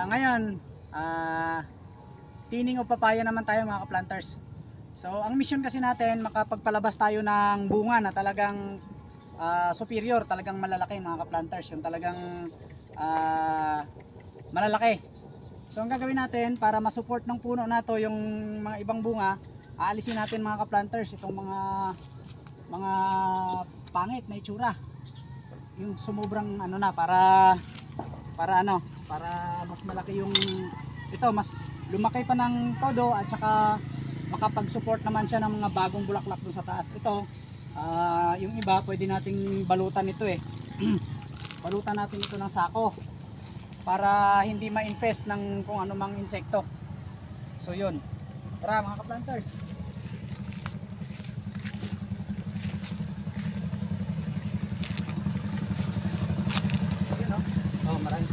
Ngayon, tining o papaya naman tayo mga ka-planters. So ang mission kasi natin, makapagpalabas tayo ng bunga na talagang superior, talagang malalaki mga ka-planters, yung talagang malalaki. So ang gagawin natin para masupport ng puno na to yung mga ibang bunga, aalisin natin mga ka-planters itong mga pangit na itsura, yung sumubrang ano na, para mas malaki yung ito, mas lumaki pa ng todo, at saka makapag-support naman siya ng mga bagong bulaklak dun sa taas. Ito yung iba pwede nating balutan ito balutan natin ito ng sako para hindi ma-infest ng kung ano mang insekto. So yun, tara mga ka-planters. Yun, oh, maraming